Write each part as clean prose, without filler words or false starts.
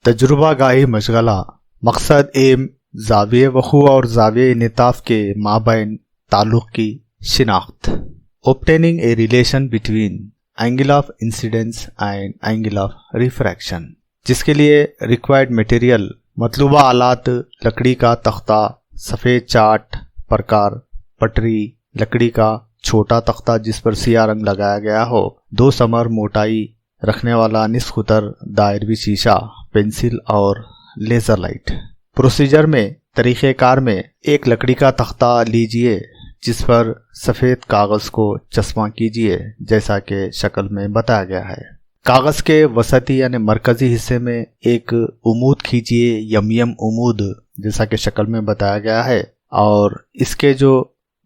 तजुर्बा गाही मशगला मकसद एम ज़ाविये वक़ू और ज़ाविये इन्इताफ़ के माबैन ताल्लुक़ की शिनाख्त। Obtaining a relation between angle of incidence and angle of refraction, जिसके लिए रिक्वायर्ड मटेरियल मतलूबा आलात लकड़ी का तख्ता, सफ़ेद चार्ट, प्रकार, पटरी, लकड़ी का छोटा तख्ता जिस पर सियाह रंग लगाया गया हो, 2 समर मोटाई रखने वाला निस्फ कुतर दायरवी शीशा, पेंसिल और लेज़र लाइट। प्रोसीजर में तरीक़ेकार में एक लकड़ी का तख्ता लीजिए जिस पर सफ़ेद कागज़ को चश्मा कीजिए जैसा कि शक्ल में बताया गया है। कागज़ के वसती यानी मरकज़ी हिस्से में एक उमूद खींचिए, यम उमूद जैसा कि शक्ल में बताया गया है, और इसके जो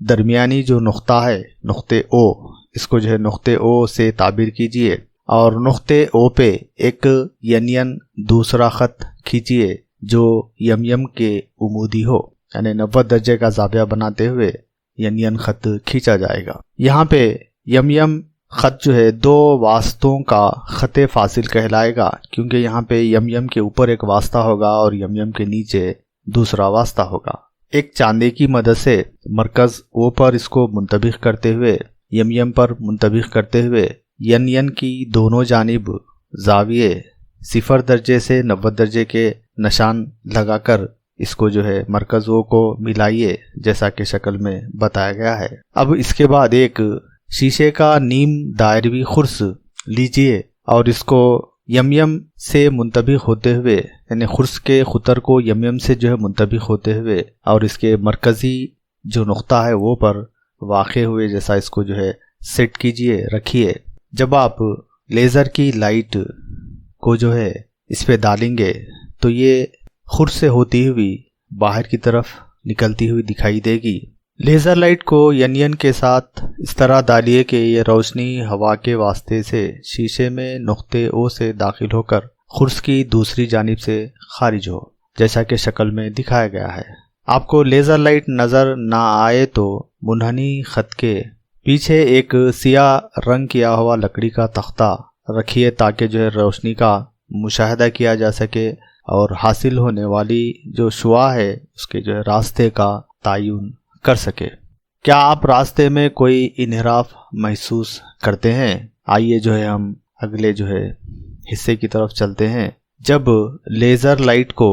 दरमियानी जो नुक्ता है नुक्ते ओ, इसको जो है नुक्ते ओ से ताबीर कीजिए और नुक्ते ओ पे एक यन दूसरा ख़त खींचिए जो यम के उमूदी हो, यानी 90 दर्जे का ज़ाविया बनाते हुए यन ख़त खींचा जाएगा। यहाँ पे यम ख़त जो है 2 वास्तों का ख़त फासिल कहलाएगा, क्योंकि यहाँ पे यम के ऊपर एक वास्ता होगा और यम के नीचे दूसरा वास्ता होगा। एक चांदे की मदद से मरकज़ ओ पर इसको मुंतबिक करते हुए यम पर मुंतबिक करते हुए यन की दोनों जानिब ज़ाविये 0 दर्जे से 90 दर्जे के निशान लगाकर इसको जो है मरकज़ ओ को मिलाइए जैसा कि शक्ल में बताया गया है। अब इसके बाद एक शीशे का नीम दायरवी खुर्स लीजिए और इसको यम से मुंतबिक होते हुए, यानी खुर्स के खुतर को यम से जो है मुंतबिक होते हुए और इसके मरकज़ी जो नुक्ता है वो पर वाक़े हुए जैसा इसको जो है सेट कीजिए, रखिए। जब आप लेज़र की लाइट को जो है इस पे डालेंगे तो ये खुर्स से होती हुई बाहर की तरफ निकलती हुई दिखाई देगी। लेज़र लाइट को यन के साथ इस तरह डालिए कि ये रोशनी हवा के वास्ते से शीशे में नुक्ते ओ से दाखिल होकर खुर्स की दूसरी जानिब से खारिज हो, जैसा कि शक्ल में दिखाया गया है। आपको लेज़र लाइट नज़र ना आए तो मुनहनी ख़त के पीछे एक सियाह रंग किया हुआ लकड़ी का तख्ता रखिए ताकि जो है रोशनी का मुशाहदा किया जा सके और हासिल होने वाली जो शुआ है उसके जो है रास्ते का तायुन कर सके। क्या आप रास्ते में कोई इन्हिराफ महसूस करते हैं? आइए जो है हम अगले जो है हिस्से की तरफ चलते हैं। जब लेज़र लाइट को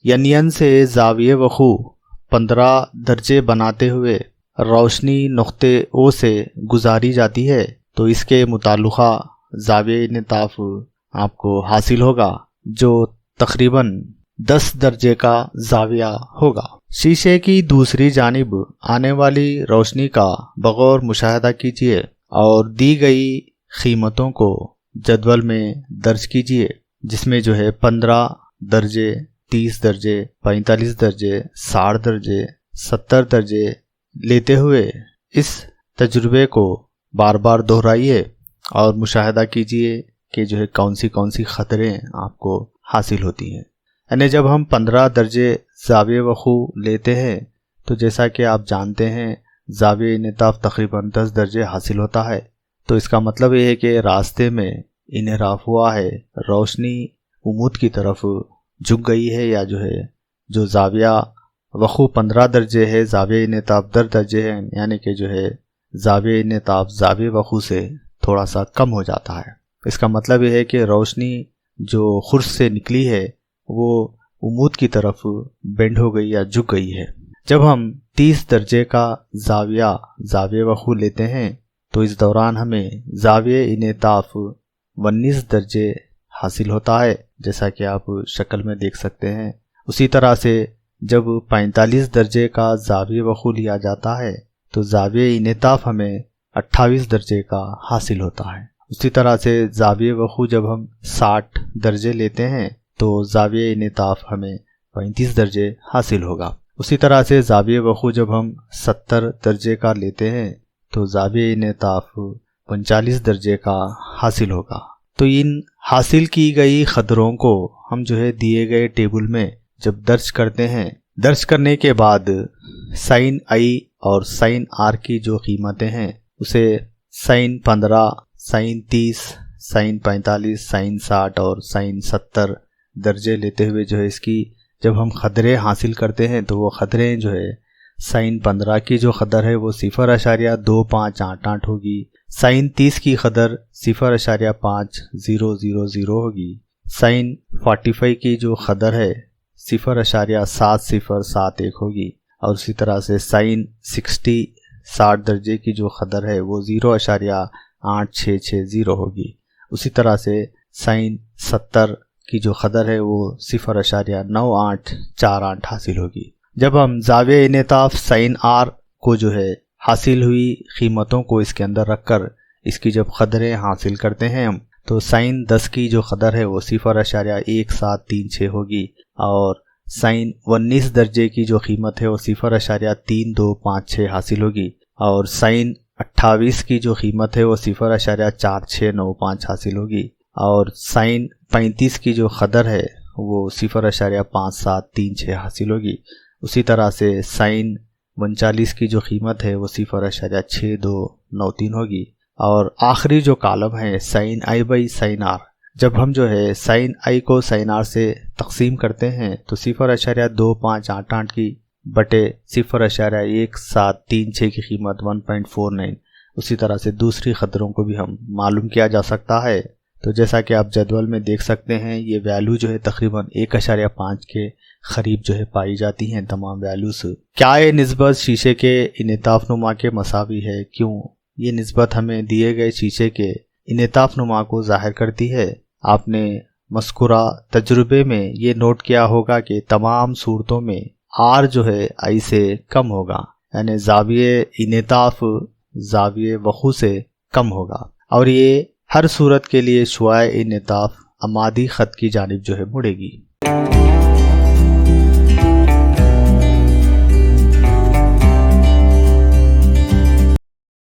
यन से ज़ाविये वक़ू 15 दर्जे बनाते हुए रोशनी नुक्ते ओ से गुजारी जाती है तो इसके मुताल्लिक़ा ज़ाविये इन्इताफ़ आपको हासिल होगा जो तकरीबन 10 दर्जे का ज़ाविया होगा। शीशे की दूसरी जानिब आने वाली रोशनी का बगौर मुशाहदा कीजिए और दी गई कीमतों को जदवल में दर्ज कीजिए, जिसमें जो है 15 दर्जे, 30 दर्जे, 45 दर्जे, 60 दर्जे, 70 दर्जे लेते हुए इस तजुर्बे को बार बार दोहराइए और मुशाहदा कीजिए कि जो है कौन सी ख़तरें आपको हासिल होती हैं। यानी जब हम 15 दर्जे ज़ाविये वक़ू लेते हैं तो जैसा कि आप जानते हैं ज़ाविये इन्इताफ़ तकरीबन 10 दर्जे हासिल होता है, तो इसका मतलब ये है कि रास्ते में इन्हिराफ हुआ है, रोशनी उमूद की तरफ झुक गई है, या जो है जो ज़ाविया वक़ू 15 दर्जे है ज़ाविये इन्इताफ़ 10 दर्जे है, यानी कि जो है ज़ाविये इन्इताफ़ ज़ाविये वक़ू से थोड़ा सा कम हो जाता है। इसका मतलब ये है कि रोशनी जो खुर्स से निकली है वो उमूद की तरफ बेंड हो गई या झुक गई है। जब हम 30 दर्जे का ज़ाविये वक़ू लेते हैं तो इस दौरान हमें ज़ाविये इन्इताफ़ 19 दर्जे हासिल होता है, जैसा कि आप शक्ल में देख सकते हैं। उसी तरह से जब 45 दर्जे का ज़ाविये वक़ू लिया जाता है तो ज़ाविये इन्इताफ़ हमें 28 दर्जे का हासिल होता है। उसी तरह से ज़ाविये वक़ू जब हम 60 दर्जे लेते हैं तो ज़ाविये इन्इताफ़ हमें 35 दर्जे हासिल होगा। उसी तरह से ज़ाविये वक़ू जब हम 70 दर्जे का लेते हैं तो ज़ाविये इन्इताफ़ 39 दर्जे का हासिल होगा। तो इन हासिल की गई ख़दरों को हम जो है दिए गए टेबल में जब दर्ज करते हैं, दर्ज करने के बाद साइन आई और साइन आर की जो कीमतें हैं उसे साइन 15, साइन 30, साइन 45, साइन 60 और साइन 70 درجے لیتے ہوئے جو ہے اس کی جب ہم قدریں حاصل کرتے ہیں تو وہ قدریں جو ہے سائن 15 کی جو قدر ہے وہ 0.2588 ہوگی، سائن 30 کی قدر 0.5000 ہوگی، سائن 45 کی جو قدر ہے 0.7071 ہوگی، اور اسی طرح سے سائن 60 درجے کی جو قدر ہے وہ 0.8660 ہوگی، اسی طرح سے سائن 70 کی جو قدر ہے وہ 0.9848 حاصل ہوگی۔ جب ہم زاویہ انعطاف سائن آر کو جو ہے حاصل ہوئی قیمتوں کو اس کے اندر رکھ کر اس کی جب قدریں حاصل کرتے ہیں ہم تو سائن 10 کی جو قدر ہے وہ 0.1736 ہوگی، اور سائن 19 درجے کی جو قیمت ہے وہ 0.3256 حاصل ہوگی، اور سائن 28 کی جو قیمت ہے وہ 0.4695 حاصل ہوگی، اور سائن 35 کی جو قدر ہے وہ 0.5736 حاصل ہوگی، اسی طرح سے سائن 39 کی جو قیمت ہے وہ 0.6293 ہوگی، اور آخری جو کالم ہے sine I by sine R, جب ہم جو ہے سائن آئی کو سائن آر سے تقسیم کرتے ہیں تو 0.2588 کی بٹے 0.1736 کی قیمت 1.49، اسی طرح سے دوسری قدروں کو بھی ہم معلوم کیا جا سکتا ہے۔ تو جیسا کہ آپ جدول میں دیکھ سکتے ہیں یہ ویلیو جو ہے تقریباً 1.5 کے قریب جو ہے پائی جاتی ہیں تمام ویلیوز۔ کیا یہ نسبت شیشے کے انعطاف نما کے مساوی ہے؟ کیوں؟ یہ نسبت ہمیں دیے گئے شیشے کے انعطاف نما کو ظاہر کرتی ہے۔ آپ نے مذکورہ تجربے میں یہ نوٹ کیا ہوگا کہ تمام صورتوں میں آر جو ہے آئی سے کم ہوگا، یعنی زاویہ انعطاف زاویہ وقوع سے کم ہوگا، اور یہ ہر صورت کے لیے شعاع انعطاف عمودی خط کی جانب جو ہے مڑے گی۔